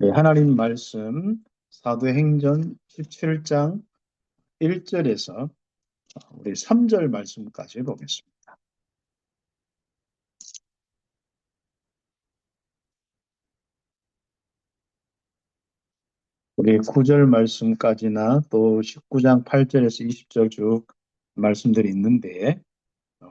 네, 하나님 말씀 사도행전 17장 1절에서 우리 3절 말씀까지 보겠습니다. 우리 9절 말씀까지나 또 19장 8절에서 20절 쭉 말씀들이 있는데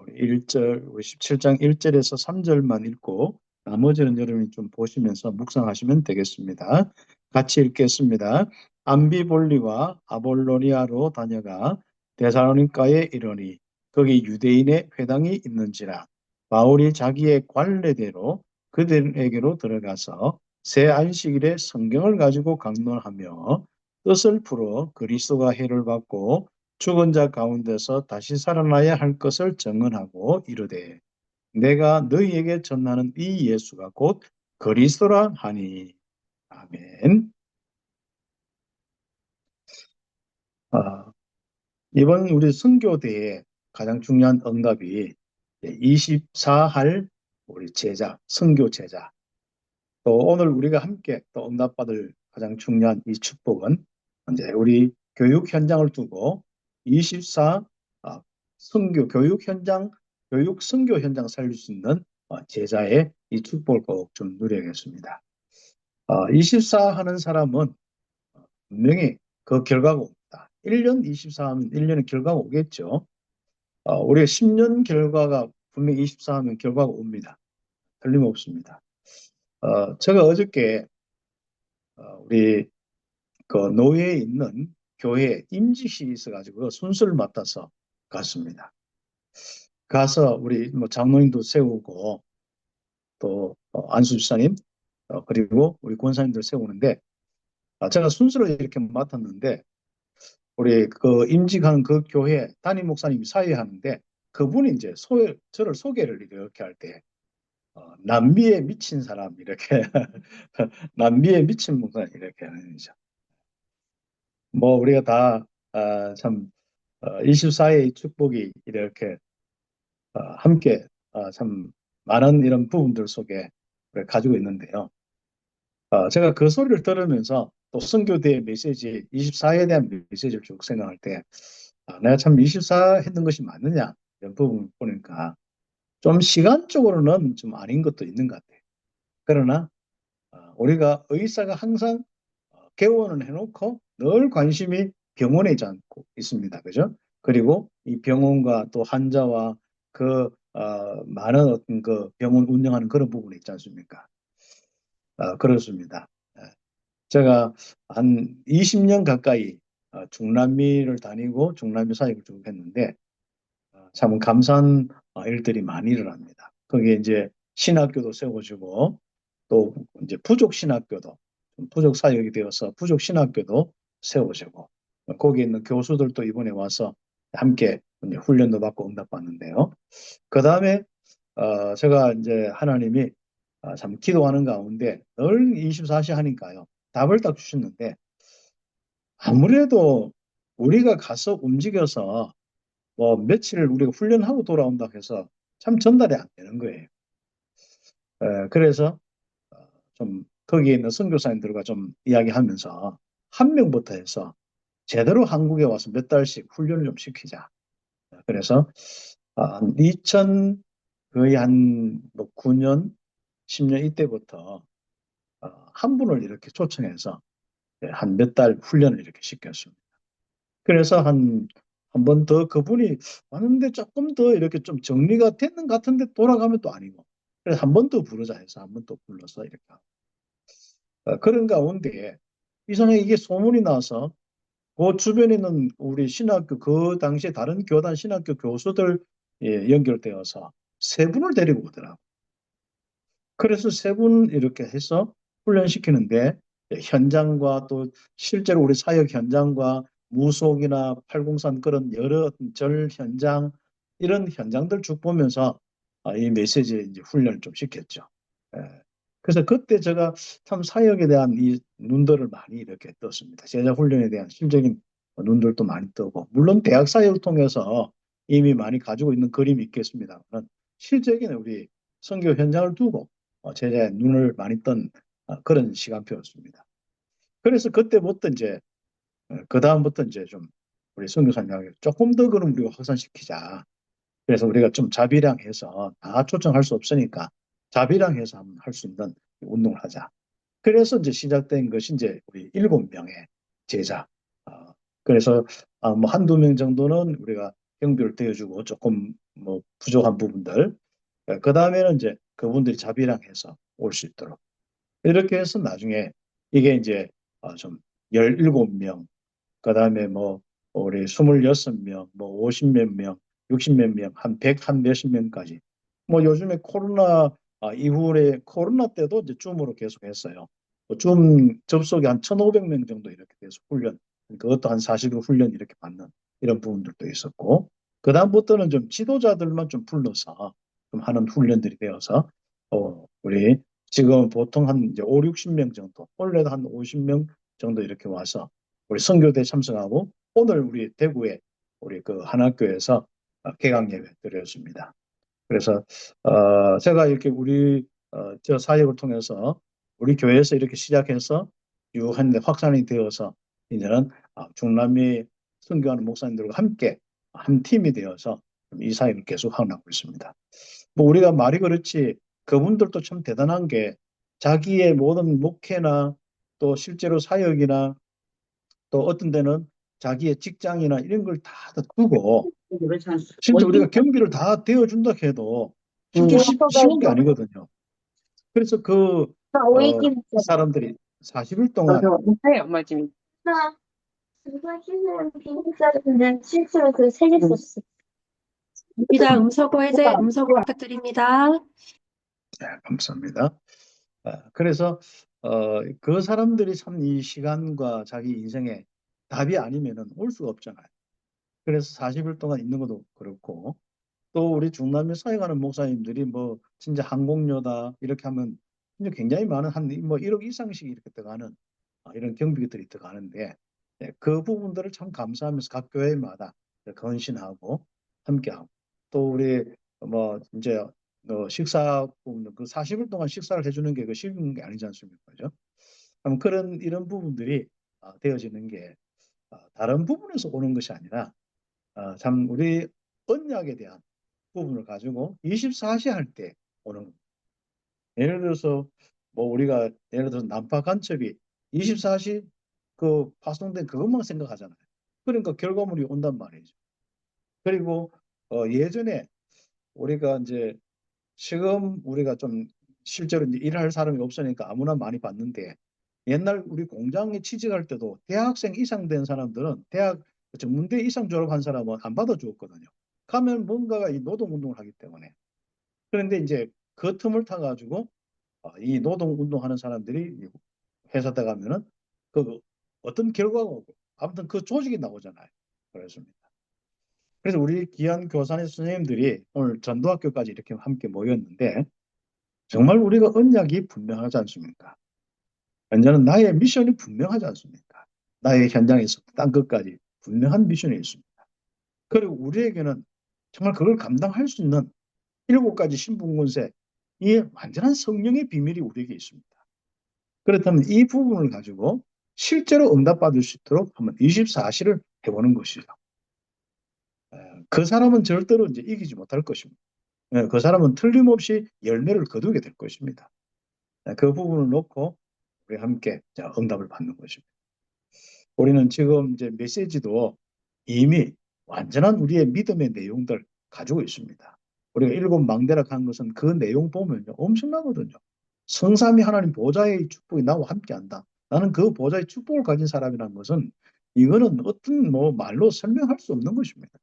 우리 1절, 우리 17장 1절에서 3절만 읽고 나머지는 여러분이 좀 보시면서 묵상하시면 되겠습니다. 같이 읽겠습니다. 암비볼리와 아볼로니아로 다녀가 데살로니가에 이르니 거기 유대인의 회당이 있는지라 바울이 자기의 관례대로 그들에게로 들어가서 새 안식일에 성경을 가지고 강론하며 뜻을 풀어 그리스도가 해를 받고 죽은 자 가운데서 다시 살아나야 할 것을 증언하고 이르되 내가 너희에게 전하는 이 예수가 곧 그리스도라 하니. 아멘. 아, 이번 우리 선교대의 가장 중요한 응답이 24할 우리 제자, 선교 제자. 또 오늘 우리가 함께 또 응답받을 가장 중요한 이 축복은 이제 우리 교육 현장을 두고 24 선교 교육 현장, 교육 선교 현장 살릴 수 있는 제자의 이 축복을 꼭 좀 누려야겠습니다. 24 하는 사람은 분명히 그 결과가 옵니다. 1년 24 하면 1년의 결과가 오겠죠. 우리가 10년 결과가 분명히 24 하면 결과가 옵니다. 틀림없습니다. 제가 어저께 우리 그 노예에 있는 교회 임직식이 있어가지고 순서를 맡아서 갔습니다. 가서 우리 뭐 장로님도 세우고 또 안수 집사님 그리고 우리 권사님들 세우는데 제가 순서를 이렇게 맡았는데 우리 그 임직하는 그 교회 담임 목사님이 사회하는데 그분이 이제 저를 소개를 이렇게 할 때 남미에 미친 사람 이렇게 남미에 미친 목사님 이렇게 하는 거죠. 뭐 우리가 다 참 24의 축복이 이렇게 함께 참 많은 이런 부분들 속에 가지고 있는데요. 제가 그 소리를 들으면서 또 선교대의 메시지, 24에 대한 메시지를 쭉 생각할 때 내가 참 24 했는 것이 맞느냐 이런 부분을 보니까 좀 시간적으로는 좀 아닌 것도 있는 것 같아요. 그러나 우리가 의사가 항상 개원을 해놓고 늘 관심이 병원에 있지 않고 있습니다. 그죠? 그리고 이 병원과 또 환자와 그 많은 어떤 그 병원 운영하는 그런 부분이 있지 않습니까? 그렇습니다. 예. 제가 한 20년 가까이 중남미를 다니고 중남미 사역을 쭉 했는데 참 감사한 일들이 많이 일어납니다. 거기에 이제 신학교도 세워지고 또 이제 부족 신학교도 부족 사역이 되어서 부족 신학교도 세워지고 거기에 있는 교수들도 이번에 와서 함께 이제 훈련도 받고 응답받는데요. 그 다음에 제가 이제 하나님이 참 기도하는 가운데 늘 24시 하니까요. 답을 딱 주셨는데 아무래도 우리가 가서 움직여서 뭐 며칠을 우리가 훈련하고 돌아온다 해서 참 전달이 안 되는 거예요. 그래서 좀 거기에 있는 선교사님들과 좀 이야기하면서 한 명부터 해서 제대로 한국에 와서 몇 달씩 훈련을 좀 시키자. 그래서 2000 거의 한뭐 9년, 10년 이때부터 한 분을 이렇게 초청해서 한 몇 달 훈련을 이렇게 시켰습니다. 그래서 한 번 더 그분이 왔는데 조금 더 이렇게 좀 정리가 됐는 것 같은데 돌아가면 또 아니고. 그래서 한 번 더 부르자 해서 한 번 더 불러서 이렇게 하고. 그런 가운데 이상하게 이게 소문이 나서 그 주변에 있는 우리 신학교 그 당시에 다른 교단 신학교 교수들 연결되어서 세 분을 데리고 오더라고. 그래서 세 분 이렇게 해서 훈련시키는데 현장과 또 실제로 우리 사역 현장과 무속이나 팔공산 그런 여러 절 현장 이런 현장들 쭉 보면서 이 메시지에 이제 훈련을 좀 시켰죠. 예. 그래서 그때 제가 참 사역에 대한 이 눈들을 많이 이렇게 떴습니다. 제자 훈련에 대한 실적인 눈들도 많이 뜨고 물론 대학 사역을 통해서 이미 많이 가지고 있는 그림이 있겠습니다만 실적인 우리 선교 현장을 두고 제자의 눈을 많이 뜬 그런 시간표였습니다. 그래서 그때부터 이제 그 다음부터 이제 좀 우리 선교사님하고 조금 더 그럼 우리가 확산시키자. 그래서 우리가 좀 자비량해서 다 초청할 수 없으니까 자비량해서 한번 할 수 있는 운동을 하자. 그래서 이제 시작된 것이 이제 우리 7명의 제자. 그래서 뭐 한두 명 정도는 우리가 경비를 대어주고 조금 뭐 부족한 부분들. 그 다음에는 이제 그분들이 자비량해서 올 수 있도록. 이렇게 해서 나중에 이게 이제 좀 17명, 그 다음에 뭐 우리 26명, 뭐 50 몇 명, 60 몇 명, 한 100, 한 몇십 명까지. 뭐 요즘에 코로나 이후에 코로나 때도 이제 줌으로 계속 했어요. 줌 접속이 한 1,500명 정도 이렇게 계속 훈련, 그것도 한 40일 훈련 이렇게 받는 이런 부분들도 있었고, 그다음부터는 좀 지도자들만 좀 불러서 좀 하는 훈련들이 되어서 우리 지금 보통 한 이제 5, 60명 정도, 원래도 한 50명 정도 이렇게 와서 우리 선교대 참석하고 오늘 우리 대구에 우리 그 한학교에서 개강 예배 드렸습니다. 그래서 제가 이렇게 우리 저 사역을 통해서 우리 교회에서 이렇게 시작해서 쭉 했는데 확산이 되어서 이제는 중남미 선교하는 목사님들과 함께 한 팀이 되어서 이 사역을 계속 하고 있습니다. 뭐 우리가 말이 그렇지 그분들도 참 대단한 게 자기의 모든 목회나 또 실제로 사역이나 또 어떤 데는 자기의 직장이나 이런 걸 다 두고 실제 우리가 경비를 다 대어준다 해도 실제 쉬운 게 아니거든요. 그래서 어, 사람들이 40일 동안 그거 실수로 비행사인데 실수로 그 세 개 썼어. 입니다. 음서고 해제, 음서고 부탁드립니다. 감사합니다. 그래서 그 사람들이 참 이 시간과 자기 인생에 답이 아니면은 올 수가 없잖아요. 그래서 40일 동안 있는 것도 그렇고 또 우리 중남미 사역하는 목사님들이 뭐 진짜 항공료다 이렇게 하면 굉장히 많은 한 뭐 1억 이상씩 이렇게 들어가는 이런 경비들이 들어가는데 그 부분들을 참 감사하면서 각 교회마다 헌신하고 함께하고 또 우리 뭐 이제 식사 부분 그 40일 동안 식사를 해주는 게 그 쉬운 게 아니지 않습니까? 그죠? 그런 이런 부분들이 되어지는 게 다른 부분에서 오는 것이 아니라 참 우리 언약에 대한 부분을 가지고 24시 할 때 오는 겁니다. 예를 들어서 뭐 우리가 예를 들어서 난파 간첩이 24시 그 파송된 그것만 생각하잖아요. 그러니까 결과물이 온단 말이죠. 그리고 예전에 우리가 이제 지금 우리가 좀 실제로 이제 일할 사람이 없으니까 아무나 많이 받는데 옛날 우리 공장에 취직할 때도 대학생 이상 된 사람들은 대학 전문대 이상 졸업한 사람은 안 받아주었거든요. 가면 뭔가가 이 노동운동을 하기 때문에. 그런데 이제 그 틈을 타가지고 이 노동운동하는 사람들이 회사 때 가면은 그 어떤 결과가 오고 아무튼 그 조직이 나오잖아요. 그렇습니다. 그래서 우리 귀한 교사님 선생님들이 오늘 전도학교까지 이렇게 함께 모였는데 정말 우리가 언약이 분명하지 않습니까? 언제는 나의 미션이 분명하지 않습니까? 나의 현장에서 땅 끝까지 분명한 미션이 있습니다. 그리고 우리에게는 정말 그걸 감당할 수 있는 7가지 신분권세 이 완전한 성령의 비밀이 우리에게 있습니다. 그렇다면 이 부분을 가지고 실제로 응답받을 수 있도록 한번 24시를 해보는 것이죠. 그 사람은 절대로 이제 이기지 못할 것입니다. 그 사람은 틀림없이 열매를 거두게 될 것입니다. 그 부분을 놓고 우리 함께 응답을 받는 것입니다. 우리는 지금 이제 메시지도 이미 완전한 우리의 믿음의 내용들 가지고 있습니다. 우리가 7망대락 한 것은 그 내용 보면요 엄청나거든요. 성삼위 하나님 보좌의 축복이 나와 함께한다. 나는 그 보좌의 축복을 가진 사람이라는 것은 이거는 어떤 뭐 말로 설명할 수 없는 것입니다.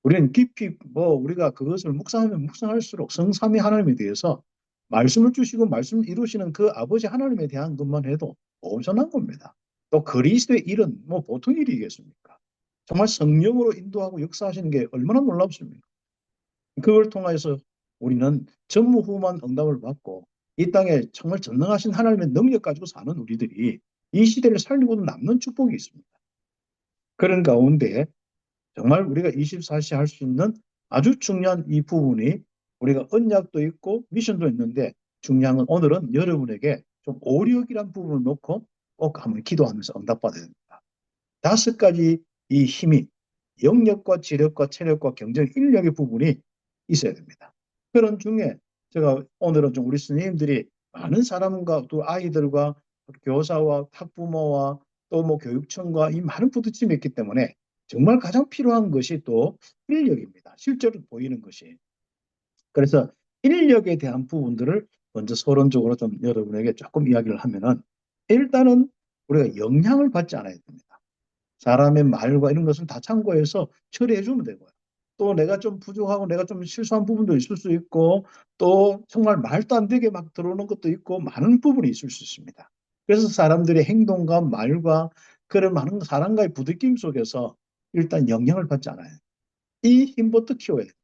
우리는 깊이 뭐 우리가 그것을 묵상하면 묵상할수록 성삼위 하나님에 대해서 말씀을 주시고 말씀을 이루시는 그 아버지 하나님에 대한 것만 해도 엄청난 겁니다. 또 그리스도의 일은 뭐 보통 일이겠습니까? 정말 성령으로 인도하고 역사하시는 게 얼마나 놀랍습니까? 그걸 통해서 우리는 전무후무한 응답을 받고 이 땅에 정말 전능하신 하나님의 능력 가지고 사는 우리들이 이 시대를 살리고도 남는 축복이 있습니다. 그런 가운데 정말 우리가 24시 할 수 있는 아주 중요한 이 부분이 우리가 언약도 있고 미션도 있는데 중요한 건 오늘은 여러분에게 좀 오력이란 부분을 놓고 꼭 한번 기도하면서 응답받아야 됩니다. 5가지 이 힘이 영역과 지력과 체력과 경쟁, 인력의 부분이 있어야 됩니다. 그런 중에 제가 오늘은 좀 우리 스님들이 많은 사람과 또 아이들과 교사와 학부모와 또 뭐 교육청과 이 많은 부딪힘이 있기 때문에 정말 가장 필요한 것이 또 인력입니다. 실제로 보이는 것이. 그래서 인력에 대한 부분들을 먼저 서론적으로 좀 여러분에게 조금 이야기를 하면은 일단은 우리가 영향을 받지 않아야 됩니다. 사람의 말과 이런 것은 다 참고해서 처리해 주면 되고요. 또 내가 좀 부족하고 내가 좀 실수한 부분도 있을 수 있고 또 정말 말도 안 되게 막 들어오는 것도 있고 많은 부분이 있을 수 있습니다. 그래서 사람들의 행동과 말과 그런 많은 사람과의 부딪힘 속에서 일단 영향을 받지 않아요. 이 힘부터 키워야 됩니다.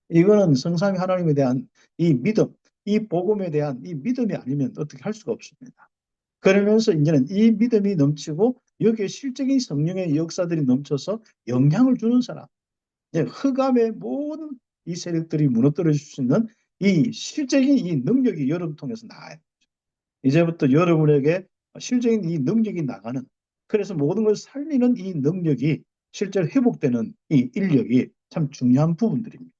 이거는 성삼위 하나님에 대한 이 믿음, 이 복음에 대한 이 믿음이 아니면 어떻게 할 수가 없습니다. 그러면서 이제는 이 믿음이 넘치고 여기에 실적인 성령의 역사들이 넘쳐서 영향을 주는 사람, 흑암의 모든 이 세력들이 무너뜨려 줄 수 있는 이 실적인 이 능력이 여러분 통해서 나와요. 이제부터 여러분에게 실적인 이 능력이 나가는, 그래서 모든 걸 살리는 이 능력이 실제로 회복되는 이 인력이 참 중요한 부분들입니다.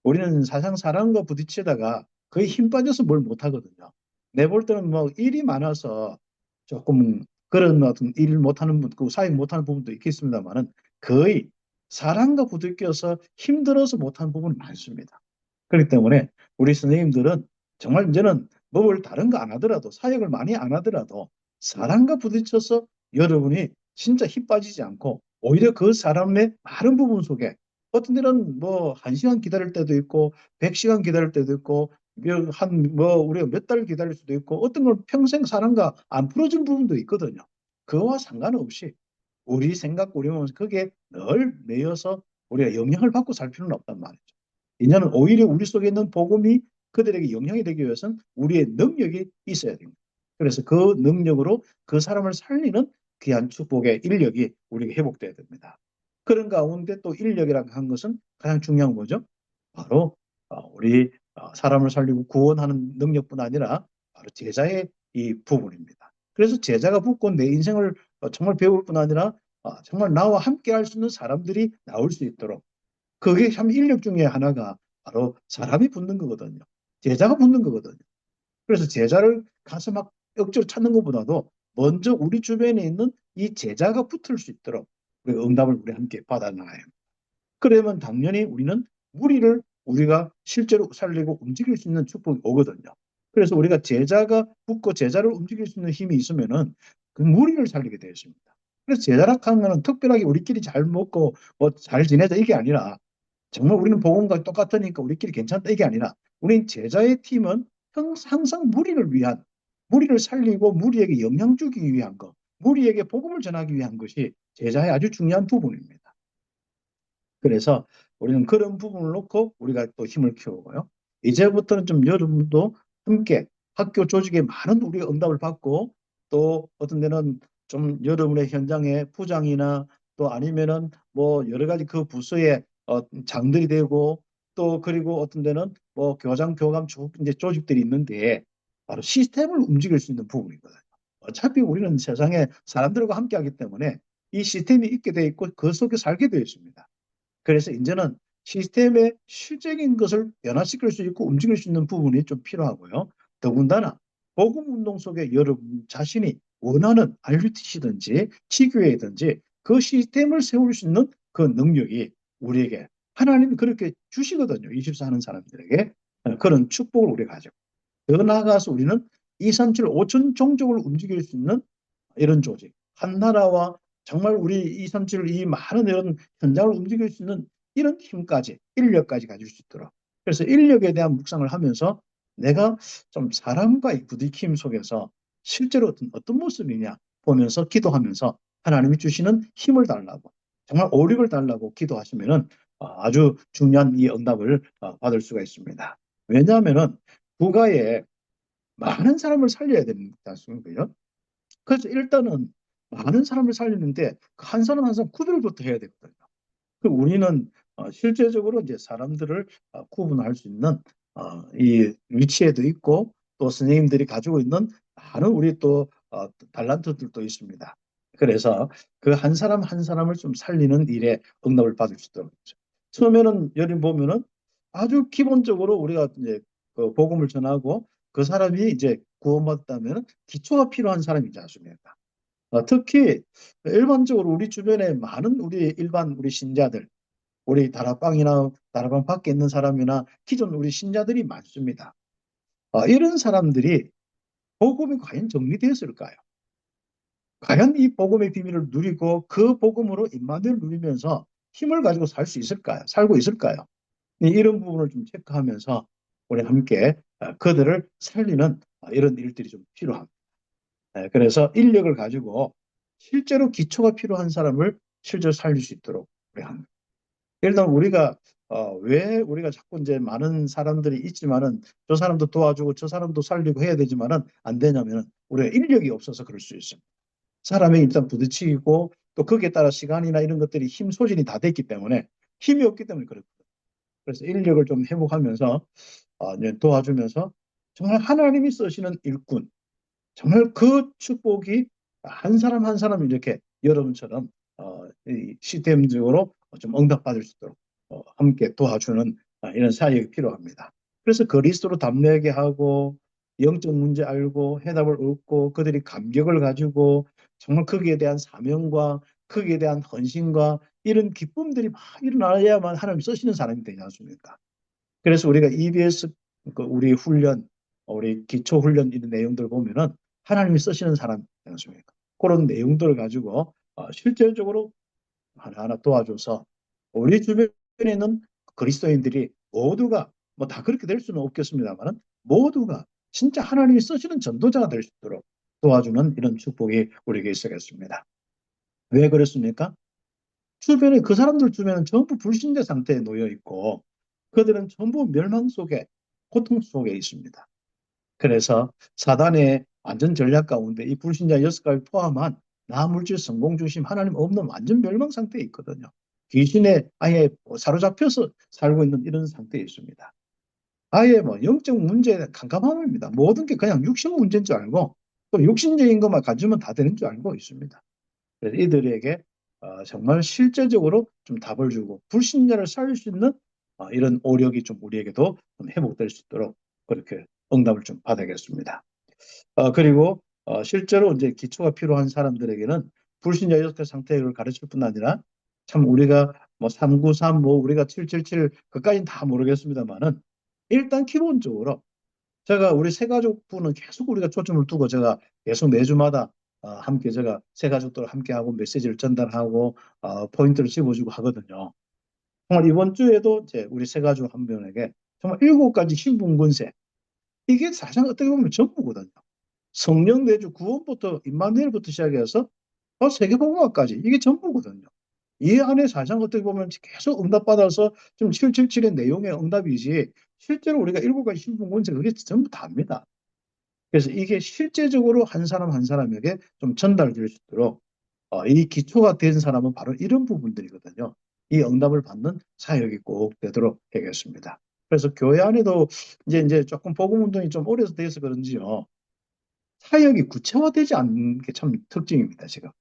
우리는 사상 사람과 부딪히다가 거의 힘 빠져서 뭘 못하거든요. 내 볼 때는 뭐 일이 많아서 조금 그런 어떤 일을 못하는 분, 그 사회 못하는 부분도 있겠습니다만은 거의 사람과 부딪혀서 힘들어서 못하는 부분이 많습니다. 그렇기 때문에 우리 선생님들은 정말 이제는 뭘 다른 거 안 하더라도 사역을 많이 안 하더라도 사람과 부딪혀서 여러분이 진짜 힘 빠지지 않고 오히려 그 사람의 많은 부분 속에 어떤 데는 뭐 1시간 기다릴 때도 있고 100시간 기다릴 때도 있고 우리가 몇 달 기다릴 수도 있고 어떤 걸 평생 사람과 안 풀어진 부분도 있거든요. 그와 상관없이 우리 생각, 우리 몸 그게 늘 매여서 우리가 영향을 받고 살 필요는 없단 말이죠. 이제는 오히려 우리 속에 있는 복음이 그들에게 영향이 되기 위해서는 우리의 능력이 있어야 됩니다. 그래서 그 능력으로 그 사람을 살리는 귀한 축복의 인력이 우리에게 회복돼야 됩니다. 그런 가운데 또 인력이라고 한 것은 가장 중요한 거죠. 바로 우리 사람을 살리고 구원하는 능력뿐 아니라 바로 제자의 이 부분입니다. 그래서 제자가 붙고 내 인생을 정말 배울 뿐 아니라 정말 나와 함께 할 수 있는 사람들이 나올 수 있도록 그게 참 인력 중에 하나가 바로 사람이 붙는 거거든요. 제자가 붙는 거거든요. 그래서 제자를 가서 막 억지로 찾는 것보다도 먼저 우리 주변에 있는 이 제자가 붙을 수 있도록 우리가 응답을 우리 함께 받아나가요. 그러면 당연히 우리는 무리를 우리가 실제로 살리고 움직일 수 있는 축복이 오거든요. 그래서 우리가 제자가 붙고 제자를 움직일 수 있는 힘이 있으면은 그 무리를 살리게 되어 있습니다. 그래서 제자라 하는 거는 특별하게 우리끼리 잘 먹고 뭐 잘 지내자 이게 아니라 정말 우리는 복음과 똑같으니까 우리끼리 괜찮다 이게 아니라 우리 제자의 팀은 항상 무리를 위한 무리를 살리고 무리에게 영향 주기 위한 것, 무리에게 복음을 전하기 위한 것이 제자의 아주 중요한 부분입니다. 그래서 우리는 그런 부분을 놓고 우리가 또 힘을 키우고요. 이제부터는 좀 여러분도 함께 학교 조직에 많은 우리가 응답을 받고 또 어떤 데는 좀 여러분의 현장에 부장이나 또 아니면은 뭐 여러 가지 그 부서에 장들이 되고 또 그리고 어떤 데는 뭐 교장, 교감 이제 조직들이 있는데 바로 시스템을 움직일 수 있는 부분이거든요. 어차피 우리는 세상에 사람들과 함께 하기 때문에 이 시스템이 있게 돼 있고 그 속에 살게 되어 있습니다. 그래서 이제는 시스템의 실적인 것을 변화시킬 수 있고 움직일 수 있는 부분이 좀 필요하고요. 더군다나 복음 운동 속에 여러분 자신이 원하는 RUTC든지 치교회든지 그 시스템을 세울 수 있는 그 능력이 우리에게 하나님이 그렇게 주시거든요. 24 하는 사람들에게 그런 축복을 우리가 가지고 더 나아가서 우리는 237 5천 종족을 움직일 수 있는 이런 조직, 한 나라와 정말 우리 237 이 많은 이런 현장을 움직일 수 있는 이런 힘까지, 인력까지 가질 수 있도록. 그래서 인력에 대한 묵상을 하면서 내가 좀 사람과의 부딪힘 속에서 실제로 어떤 모습이냐 보면서 기도하면서 하나님이 주시는 힘을 달라고, 정말 오력을 달라고 기도하시면은 아주 중요한 이 응답을 받을 수가 있습니다. 왜냐하면은 국가에 많은 사람을 살려야 되는 지 않습니까? 그래서 일단은 많은 사람을 살리는데 한 사람 한 사람 구별부터 해야 되거든요. 그 우리는 실제적으로 이제 사람들을 구분할 수 있는 이 위치에도 있고 또 선생님들이 가지고 있는 많은 우리 또 달란트들도 있습니다. 그래서 그 한 사람 한 사람을 좀 살리는 일에 응답을 받을 수 있도록. 처음에는 여기 보면은 아주 기본적으로 우리가 이제 그 복음을 전하고 그 사람이 이제 구원받다면 기초가 필요한 사람이지 않습니까? 특히 일반적으로 우리 주변에 많은 우리 일반 우리 신자들, 우리 다락방이나 다락방 밖에 있는 사람이나 기존 우리 신자들이 많습니다. 이런 사람들이 복음이 과연 정리되었을까요? 과연 이 복음의 비밀을 누리고 그 복음으로 임마누엘을 누리면서 힘을 가지고 살 수 있을까요? 살고 있을까요? 이런 부분을 좀 체크하면서 우리 함께 그들을 살리는 이런 일들이 좀 필요합니다. 그래서 인력을 가지고 실제로 기초가 필요한 사람을 실제로 살릴 수 있도록 우리 합니다. 일단 우리가 왜 우리가 자꾸 이제 많은 사람들이 있지만은 저 사람도 도와주고 저 사람도 살리고 해야 되지만은 안 되냐면은 우리가 인력이 없어서 그럴 수 있습니다. 사람이 일단 부딪히고 또 거기에 따라 시간이나 이런 것들이 힘 소진이 다 됐기 때문에 힘이 없기 때문에 그렇거든요. 그래서 인력을 좀 회복하면서 이제 도와주면서 정말 하나님이 쓰시는 일꾼, 정말 그 축복이 한 사람 한 사람 이렇게 여러분처럼 이 시스템적으로 좀 응답받을 수 있도록 함께 도와주는 이런 사역이 필요합니다. 그래서 그리스도로 담대하게 하고 영적 문제 알고 해답을 얻고 그들이 감격을 가지고 정말 거기에 대한 사명과 거기에 대한 헌신과 이런 기쁨들이 막 일어나야만 하나님 쓰시는 사람이 되지 않습니까? 그래서 우리가 EBS 그 우리 훈련, 우리 기초 훈련 이런 내용들 보면은 하나님이 쓰시는 사람 않습니까? 그런 내용들을 가지고 실질적으로 하나하나 도와줘서 우리 주변에 있는 그리스도인들이 모두가 뭐 다 그렇게 될 수는 없겠습니다만은 모두가 진짜 하나님이 쓰시는 전도자가 될 수 있도록 도와주는 이런 축복이 우리에게 있어야겠습니다. 왜 그렇습니까? 주변에 그 사람들 주변은 전부 불신자 상태에 놓여 있고 그들은 전부 멸망 속에 고통 속에 있습니다. 그래서 사단의 완전 전략 가운데 이 불신자 6가지 포함한 나물질 성공 중심 하나님 없는 완전 멸망 상태에 있거든요. 귀신에 아예 사로잡혀서 살고 있는 이런 상태에 있습니다. 아예 뭐 영적 문제에 깜깜함입니다. 모든 게 그냥 육신 문제인 줄 알고 또 육신적인 것만 가지면 다 되는 줄 알고 있습니다. 그래서 이들에게 정말 실제적으로 좀 답을 주고 불신자를 살릴 수 있는 이런 오력이 좀 우리에게도 좀 회복될 수 있도록 그렇게 응답을 좀 받아야겠습니다. 그리고 실제로 이제 기초가 필요한 사람들에게는 불신자 여섯 가지 상태를 가르칠 뿐 아니라 참 우리가 뭐 393, 뭐 우리가 777 그까지는 다 모르겠습니다만은 일단 기본적으로 제가 우리 새가족부는 계속 우리가 초점을 두고 제가 계속 매주마다 함께 제가 새가족들 함께 하고 메시지를 전달하고 포인트를 집어주고 하거든요. 정말 이번 주에도 이제 우리 새가족 한 명에게 정말 7가지 신분권세 이게 사실 어떻게 보면 전부거든요. 성령 내주 구원부터 임마누엘부터 시작해서 세계복음화까지 이게 전부거든요. 이 안에 사실 어떻게 보면 계속 응답받아서 좀 777의 내용의 응답이지 실제로 우리가 7가지 신분권세 그게 전부 다입니다. 그래서 이게 실제적으로 한 사람 한 사람에게 좀 전달될 수 있도록 이 기초가 된 사람은 바로 이런 부분들이거든요. 이 응답을 받는 사역이 꼭 되도록 하겠습니다. 그래서 교회 안에도 이제 조금 복음 운동이 좀 오래서 돼서 그런지요. 사역이 구체화되지 않는 게 참 특징입니다, 지금.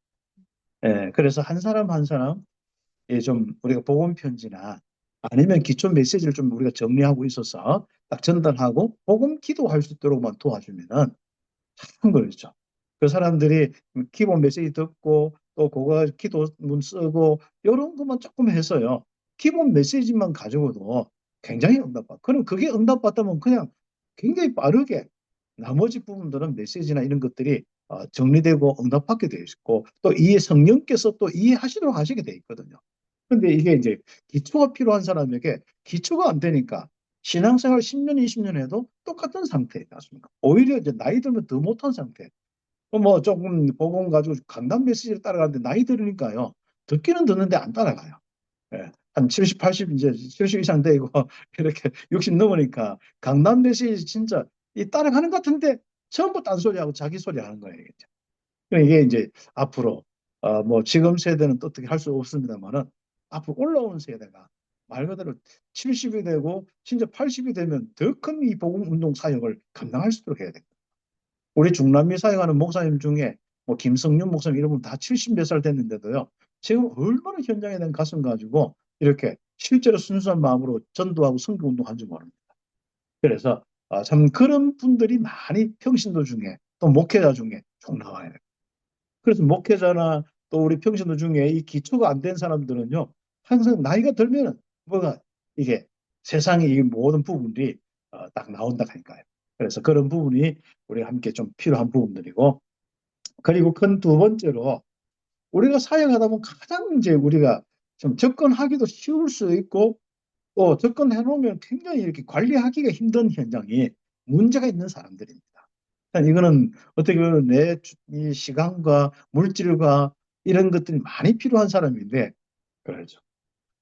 예, 그래서 한 사람 한 사람 좀 우리가 복음 편지나 아니면 기초 메시지를 좀 우리가 정리하고 있어서 딱 전달하고 복음 기도할 수 있도록만 도와주면은 참 그렇죠. 그 사람들이 기본 메시지 듣고 또 그거 기도문 쓰고 이런 것만 조금 해서요. 기본 메시지만 가지고도 굉장히 응답받. 그럼 그게 응답받다면 그냥 굉장히 빠르게 나머지 부분들은 메시지나 이런 것들이 정리되고 응답받게 되어 있고 또 이해 성령께서 또 이해하시도록 하시게 되어 있거든요. 근데 이게 이제 기초가 필요한 사람에게 기초가 안 되니까 신앙생활 10년, 20년 해도 똑같은 상태에 습니까 오히려 이제 나이 들면 더 못한 상태. 뭐 조금 복음 가지고 강단 메시지를 따라가는데 나이 들으니까요. 듣기는 듣는데 안 따라가요. 예. 한 70, 80 이제 70 이상 되고 이렇게 60 넘으니까 강단 메시지 진짜 이 따라가는 것 같은데 전부 딴소리하고 자기 소리 하는 거예요. 이게 이제 앞으로 뭐 지금 세대는 또 어떻게 할 수 없습니다만은 앞으로 올라오는 세대가 말 그대로 70이 되고 진짜 80이 되면 더 큰 이 복음 운동 사역을 감당할 수 있도록 해야 됩니다. 우리 중남미 사역하는 목사님 중에 뭐 김성윤 목사님 이런 분 다 70 몇 살 됐는데도요. 지금 얼마나 현장에 대한 가슴 가지고 이렇게 실제로 순수한 마음으로 전도하고 선교 운동한 줄 모릅니다. 그래서 참 그런 분들이 많이 평신도 중에 또 목회자 중에 쭉 나와요. 그래서 목회자나 또 우리 평신도 중에 이 기초가 안 된 사람들은요, 항상 나이가 들면은 뭐가 이게 세상의 이 모든 부분들이 딱 나온다 하니까요. 그래서 그런 부분이 우리가 함께 좀 필요한 부분들이고, 그리고 큰 두 번째로 우리가 사역하다 보면 가장 이제 우리가 좀 접근하기도 쉬울 수 있고 또 접근해 놓으면 굉장히 이렇게 관리하기가 힘든 현장이 문제가 있는 사람들입니다. 그러니까 이거는 어떻게 보면 이 시간과 물질과 이런 것들이 많이 필요한 사람인데, 그렇죠.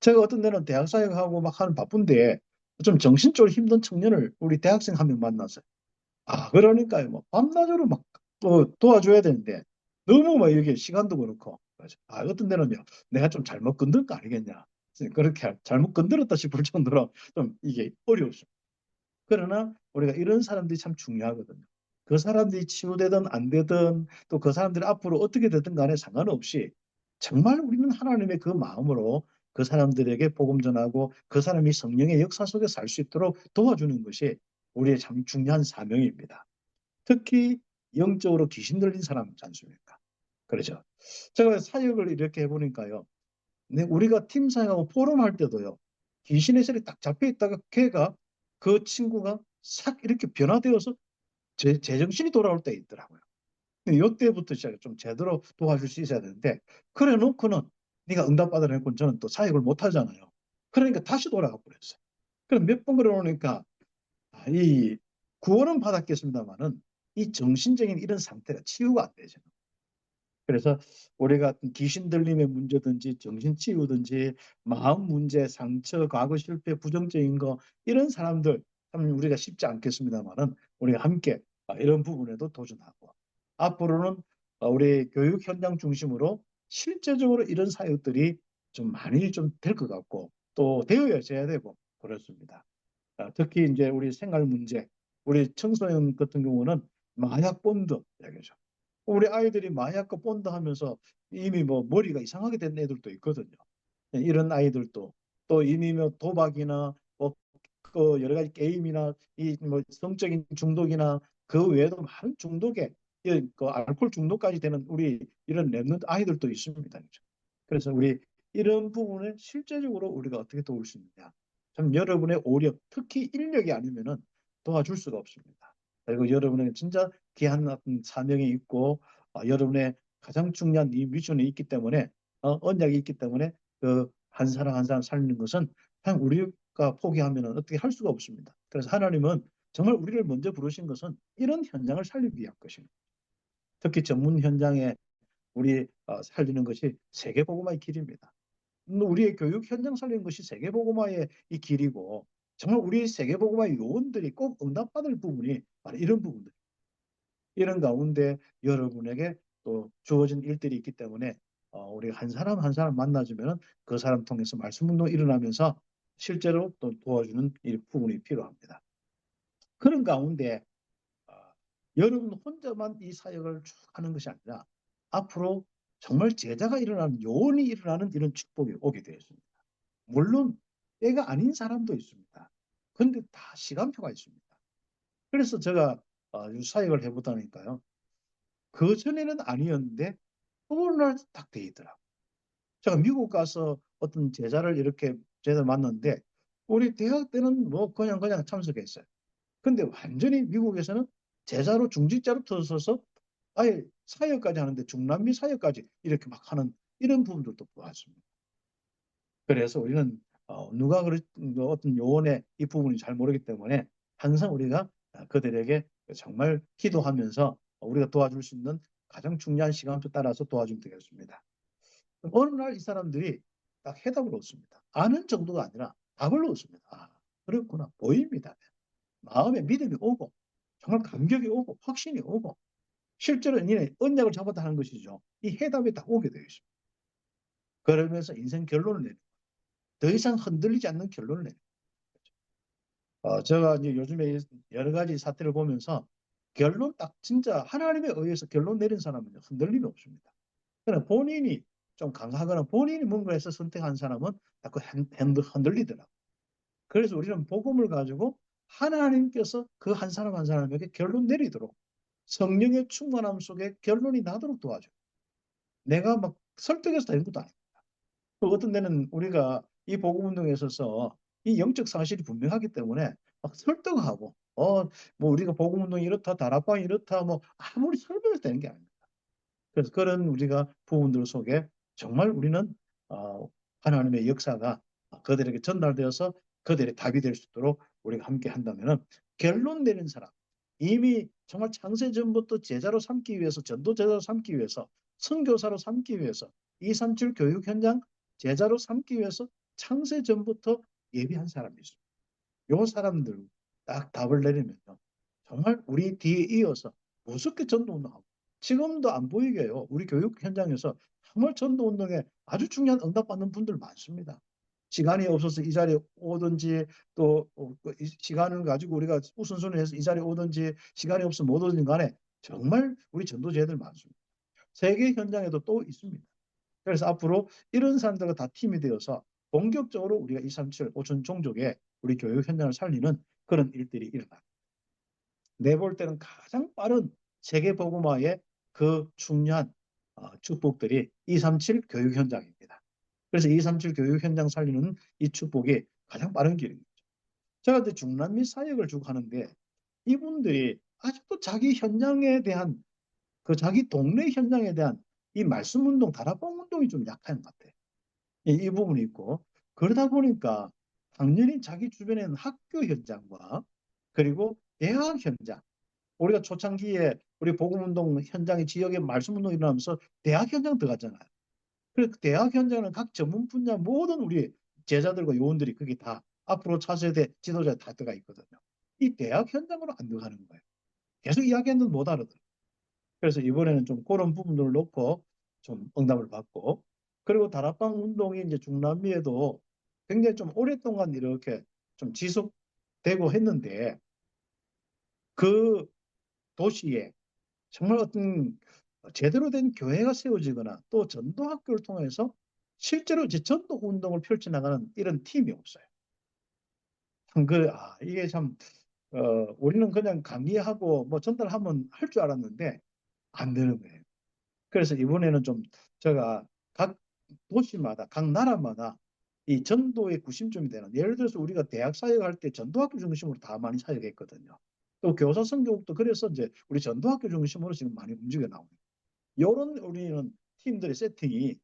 제가 어떤 데는 대학 사역하고 막 하는 바쁜데 좀 정신적으로 힘든 청년을 우리 대학생 한 명 만났어요. 그러니까요. 뭐 밤낮으로 막 또 도와줘야 되는데 너무 막 이게 시간도 그렇고. 그래서 어떤 데는요. 내가 좀 잘못 건든 거 아니겠냐. 그렇게 잘못 건드렸다 싶을 정도로 좀 이게 어려웠어요. 그러나 우리가 이런 사람들이 참 중요하거든요. 그 사람들이 치유되든 안 되든 또 그 사람들이 앞으로 어떻게 되든 간에 상관없이 정말 우리는 하나님의 그 마음으로 그 사람들에게 복음 전하고 그 사람이 성령의 역사 속에 살 수 있도록 도와주는 것이 우리의 참 중요한 사명입니다. 특히 영적으로 귀신 들린 사람 있지 않습니까? 그렇죠. 제가 사역을 이렇게 해보니까요. 우리가 팀 사역하고 포럼할 때도요. 귀신의 sel이 딱 잡혀 있다가 걔가 그 친구가 싹 이렇게 변화되어서 제정신이 돌아올 때 있더라고요. 이때부터 시작해 좀 제대로 도와줄 수 있어야 되는데 그래 놓고는 네가 응답받으라고 저는 또 사역을 못 하잖아요. 그러니까 다시 돌아가 버렸어요. 그럼 몇 번 그래 놓으니까 이 구원은 받았겠습니다만은 이 정신적인 이런 상태가 치유가 안 되죠. 그래서 우리가 귀신 들림의 문제든지 정신치유든지 마음 문제, 상처, 과거 실패, 부정적인 거 이런 사람들 참 우리가 쉽지 않겠습니다만은 우리가 함께 이런 부분에도 도전하고 앞으로는 우리 교육 현장 중심으로 실제적으로 이런 사역들이 좀 많이 좀 될 것 같고 또 되어져야 되고 그렇습니다. 특히 이제 우리 생활 문제, 우리 청소년 같은 경우는 마약 본드 얘기죠. 우리 아이들이 마약과 본드 하면서 이미 뭐 머리가 이상하게 된 애들도 있거든요. 이런 아이들도 또 이미 뭐 도박이나 뭐그 여러 가지 게임이나 이 뭐 성적인 중독이나 그 외에도 많은 중독에 그 알코올 중독까지 되는 우리 이런 랩런트 아이들도 있습니다. 그래서 우리 이런 부분을 실제적으로 우리가 어떻게 도울 수 있느냐. 참 여러분의 오력, 특히 인력이 아니면은 도와줄 수가 없습니다. 그리고 여러분의 진짜 귀한 어떤 사명이 있고 여러분의 가장 중요한 이 미션이 있기 때문에 언약이 있기 때문에 그 한 사람 한 사람 살리는 것은 그냥 우리가 포기하면 어떻게 할 수가 없습니다. 그래서 하나님은 정말 우리를 먼저 부르신 것은 이런 현장을 살리기 위한 것입니다. 특히 전문 현장에 우리 살리는 것이 세계복음화의 길입니다. 우리의 교육 현장 살리는 것이 세계복음화의 이 길이고 정말 우리 세계복음화의 요원들이 꼭 응답받을 부분이 바로 이런 부분들. 이런 가운데 여러분에게 또 주어진 일들이 있기 때문에 우리 한 사람 한 사람 만나주면 그 사람 통해서 말씀 운동이 일어나면서 실제로 또 도와주는 이 부분이 필요합니다. 그런 가운데 어, 여러분 혼자만 이 사역을 쭉 하는 것이 아니라 앞으로 정말 제자가 일어나는 요원이 일어나는 이런 축복이 오게 되었습니다. 물론 때가 아닌 사람도 있습니다. 그런데 다 시간표가 있습니다. 그래서 제가 사역을 해보다니까요. 그 전에는 아니었는데 어느 날 딱 돼 있더라고요. 제가 미국 가서 어떤 제자를 이렇게 제자 만났는데 우리 대학 때는 뭐 그냥 참석했어요. 근데 완전히 미국에서는 제자로 중직자로 터서서 아예 사역까지 하는데 중남미 사역까지 이렇게 막 하는 이런 부분들도 보았습니다. 그래서 우리는 누가 어떤 요원의 이 부분이 잘 모르기 때문에 항상 우리가 그들에게 정말 기도하면서 우리가 도와줄 수 있는 가장 중요한 시간표 따라서 도와주면 되겠습니다. 어느 날 이 사람들이 딱 해답을 얻습니다. 아는 정도가 아니라 답을 얻습니다. 그렇구나. 보입니다. 마음에 믿음이 오고 정말 감격이 오고 확신이 오고 실제로 이제 언약을 잡았다 하는 것이죠. 이 해답이 딱 오게 되어 있습니다. 그러면서 인생 결론을 내는 더 이상 흔들리지 않는 결론을 내는 제가 이제 요즘에 여러 가지 사태를 보면서 결론 딱 진짜 하나님에 의해서 결론 내린 사람은 흔들림이 없습니다. 그러나 본인이 좀 강하거나 본인이 뭔가 해서 선택한 사람은 자꾸 흔들리더라고요. 그래서 우리는 복음을 가지고 하나님께서 그 한 사람 한 사람에게 결론 내리도록 성령의 충만함 속에 결론이 나도록 도와줘요. 내가 막 설득해서 되는 것도 아니고. 또 어떤 데는 우리가 이 복음 운동에 있어서 이 영적 사실이 분명하기 때문에 막 설득하고 뭐 우리가 복음 운동이 이렇다, 다락방이 이렇다, 뭐 아무리 설명해도 되는 게 아닙니다. 그래서 그런 우리가 부분들 속에 정말 우리는 하나님의 역사가 그들에게 전달되어서 그들의 답이 될 수 있도록 우리가 함께 한다면은 결론 내린 사람, 이미 정말 창세 전부터 제자로 삼기 위해서, 전도 제자로 삼기 위해서, 선교사로 삼기 위해서, 237 교육 현장 제자로 삼기 위해서 창세 전부터 예비한 사람이 있습니다. 요 사람들 딱 답을 내리면요, 정말 우리 뒤에 이어서 무섭게 전도운동하고, 지금도 안 보이게 해요. 우리 교육 현장에서 정말 전도운동에 아주 중요한 응답받는 분들 많습니다. 시간이 없어서 이 자리에 오든지, 또 시간을 가지고 우리가 우선순위 해서 이 자리에 오든지, 시간이 없으면 못 오든지 간에 정말 우리 전도제들 많습니다. 세계 현장에도 또 있습니다. 그래서 앞으로 이런 사람들과 다 팀이 되어서 본격적으로 우리가 237 오천 종족의 우리 교육 현장을 살리는 그런 일들이 일어납니다. 내볼 때는 가장 빠른 세계 복음화의 그 중요한 축복들이 237 교육 현장입니다. 그래서 237 교육 현장 살리는 이 축복이 가장 빠른 길입니다. 제가 이제 중남미 사역을 쭉 하는데 이분들이 아직도 자기 현장에 대한 그 자기 동네 현장에 대한 이 말씀 운동, 다락방 운동이 좀 약한 것 같아요. 이 부분이 있고, 그러다 보니까 당연히 자기 주변에는 학교 현장과 그리고 대학 현장, 우리가 초창기에 우리 복음운동 현장의 지역에 말씀운동이 일어나면서 대학 현장 들어갔잖아요. 그래서 대학 현장은 각 전문 분야 모든 우리 제자들과 요원들이 거기 다 앞으로 차세대 지도자 다 들어가 있거든요. 이 대학 현장으로 안 들어가는 거예요. 계속 이야기했는데 못 알아들어요. 그래서 이번에는 좀 그런 부분들을 놓고 좀 응답을 받고, 그리고 다락방 운동이 이제 중남미에도 굉장히 좀 오랫동안 이렇게 좀 지속되고 했는데 그 도시에 정말 어떤 제대로 된 교회가 세워지거나 또 전도학교를 통해서 실제로 이제 전도 운동을 펼쳐나가는 이런 팀이 없어요. 이게 참, 우리는 그냥 강의하고 뭐 전달하면 할 줄 알았는데 안 되는 거예요. 그래서 이번에는 좀 제가 각 도시마다, 각 나라마다 이 전도의 구심점이 되는, 예를 들어서 우리가 대학 사역할 때 전도학교 중심으로 다 많이 사역했거든요. 또 교사 선교국도 그래서 이제 우리 전도학교 중심으로 지금 많이 움직여 나옵니다. 이런 우리는 팀들의 세팅이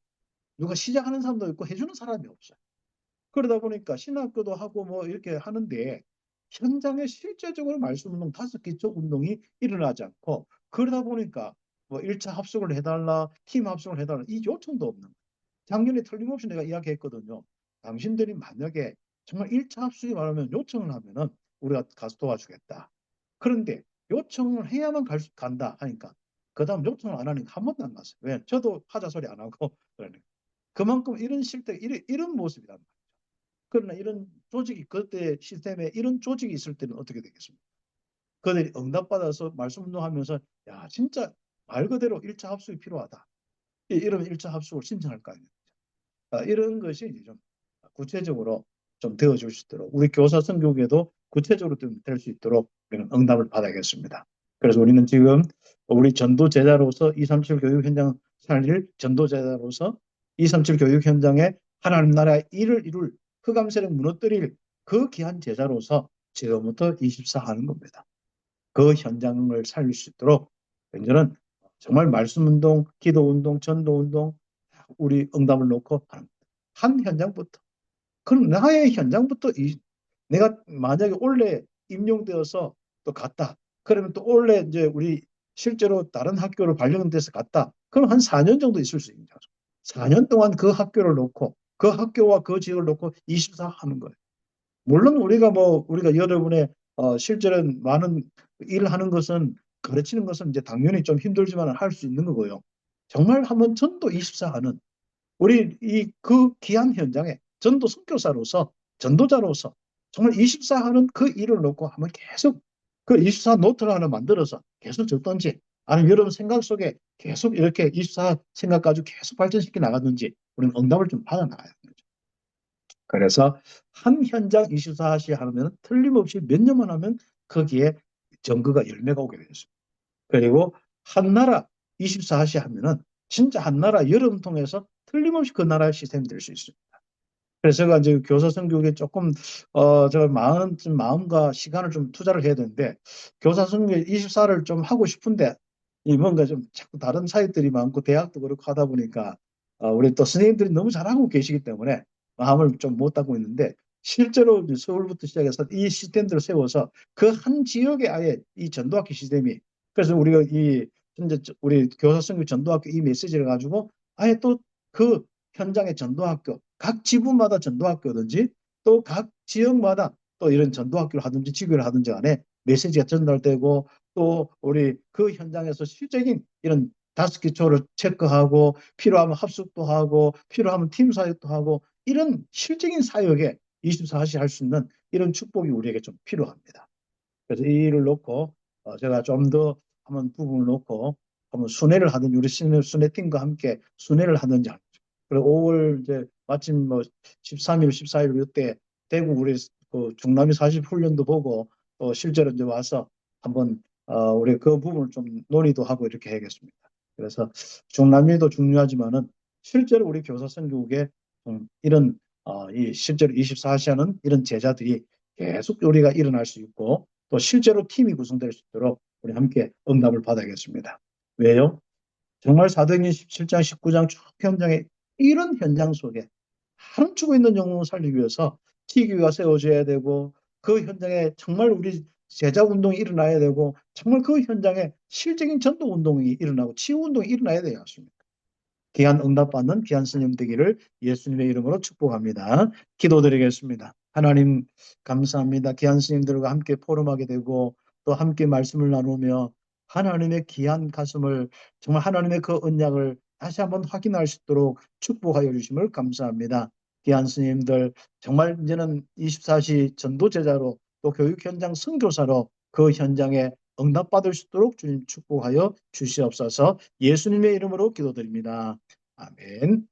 누가 시작하는 사람도 있고 해주는 사람이 없어요. 그러다 보니까 신학교도 하고 뭐 이렇게 하는데 현장에 실제적으로 말씀 운동, 다섯 기초 운동이 일어나지 않고, 그러다 보니까 뭐 1차 합숙을 해달라, 팀 합숙을 해달라, 이 요청도 없는 거예요. 작년에 틀림없이 내가 이야기했거든요. 당신들이 만약에 정말 1차 합숙이 말하면 요청을 하면은 우리가 가서 도와주겠다. 그런데 요청을 해야만 간다 하니까 그 다음 요청을 안 하니까 한 번도 안 갔어요. 왜? 저도 하자 소리 안 하고 그러니까. 그만큼 이런 실태, 이런 모습이란 말이에요. 그러나 이런 조직이, 그때 시스템에 이런 조직이 있을 때는 어떻게 되겠습니까? 그들이 응답받아서 말씀 운동하면서 야 진짜 말 그대로 1차 합숙이 필요하다, 이러면 1차 합숙을 신청할 거 아닙니까? 이런 것이 이제 좀 구체적으로 좀 되어줄 수 있도록, 우리 교사 선교계도 구체적으로 좀 될 수 있도록 우리는 응답을 받아야겠습니다. 그래서 우리는 지금 우리 전도 제자로서 237 교육 현장 살릴 전도 제자로서 237 교육 현장에 하나님 나라의 일을 이룰, 흑암 세력 무너뜨릴 그 귀한 제자로서 지금부터 24 하는 겁니다. 그 현장을 살릴 수 있도록 저는 정말 말씀 운동, 기도 운동, 전도 운동, 우리 응답을 놓고 한 현장부터, 그럼 나의 현장부터 내가 만약에 올해 임용되어서 또 갔다. 그러면 또 올해 이제 우리 실제로 다른 학교로 발령돼서 갔다. 그럼 한 4년 정도 있을 수 있는 거죠. 4년 동안 그 학교를 놓고 그 학교와 그 지역을 놓고 24 하는 거예요. 물론 우리가 여러분의 실제로 많은 일을 하는 것은, 가르치는 것은 이제 당연히 좀 힘들지만 할 수 있는 거고요. 정말 한번 전도 24 하는 우리 그 귀한 현장에 전도 선교사로서, 전도자로서 정말 24 하는 그 일을 놓고 한번 계속 그 24 노트를 하나 만들어서 계속 적든지, 아니면 여러분 생각 속에 계속 이렇게 24 생각 가지고 계속 발전시켜 나가든지, 우리는 응답을 좀 받아 나가야 하는 거죠. 그래서 한 현장 24시 하면 틀림없이 몇 년만 하면 거기에 정거가 열매가 오게 되었습니다. 그리고 한 나라 24시 하면은 진짜 한 나라 여름 통해서 틀림없이 그 나라의 시스템이 될 수 있습니다. 그래서 제가 이제 교사 선교육에 조금 제가 마음과 시간을 좀 투자를 해야 되는데, 교사 선교 24를 좀 하고 싶은데 이 뭔가 좀 자꾸 다른 사역들이 많고 대학도 그렇고 하다 보니까 우리 또 선생님들이 너무 잘하고 계시기 때문에 마음을 좀 못 닫고 있는데, 실제로 서울부터 시작해서 이 시스템들을 세워서 그 한 지역에 아예 이 전도학교 시스템이, 그래서 우리가 이 현재 우리 교사 선교 전도학교 이 메시지를 가지고 아예 또 그 현장의 전도학교, 각 지부마다 전도학교든지 또 각 지역마다 또 이런 전도학교를 하든지 지교를 하든지 간에 메시지가 전달되고, 또 우리 그 현장에서 실적인 이런 다스키초를 체크하고 필요하면 합숙도 하고 필요하면 팀 사역도 하고, 이런 실적인 사역에 24시 할 수 있는 이런 축복이 우리에게 좀 필요합니다. 그래서 이 일을 놓고 제가 좀 더 한번 부분을 놓고 한번 순회를 하든지, 우리 순회팀과 함께 순회를 하든지. 그리고 5월 이제 마침 뭐 13일, 14일 이때 대구 우리 그 중남미 40 훈련도 보고 또 실제로 이제 와서 한번 우리 그 부분을 좀 논의도 하고 이렇게 해야겠습니다. 그래서 중남미도 중요하지만은 실제로 우리 교사 선교국에 이런 이 실제로 24시 하는 이런 제자들이 계속 우리가 일어날 수 있고, 또 실제로 팀이 구성될 수 있도록 우리 함께 응답을 받아야겠습니다. 왜요? 정말 사도행전 17장, 19장 쭉 현장에, 이런 현장 속에 하루치고 있는 영혼을 살리기 위해서 기교가 세워져야 되고, 그 현장에 정말 우리 제자 운동이 일어나야 되고, 정말 그 현장에 실적인 전도 운동이 일어나고 치유 운동이 일어나야 되지 않습니까? 귀한 응답받는 귀한 스님 되기를 예수님의 이름으로 축복합니다. 기도드리겠습니다. 하나님 감사합니다. 귀한 스님들과 함께 포럼하게 되고 또 함께 말씀을 나누며 하나님의 귀한 가슴을, 정말 하나님의 그 언약을 다시 한번 확인할 수 있도록 축복하여 주심을 감사합니다. 귀한 스님들 정말 이제는 24시 전도제자로 또 교육 현장 선교사로 그 현장에 응답받을 수 있도록 주님 축복하여 주시옵소서. 예수님의 이름으로 기도드립니다. 아멘.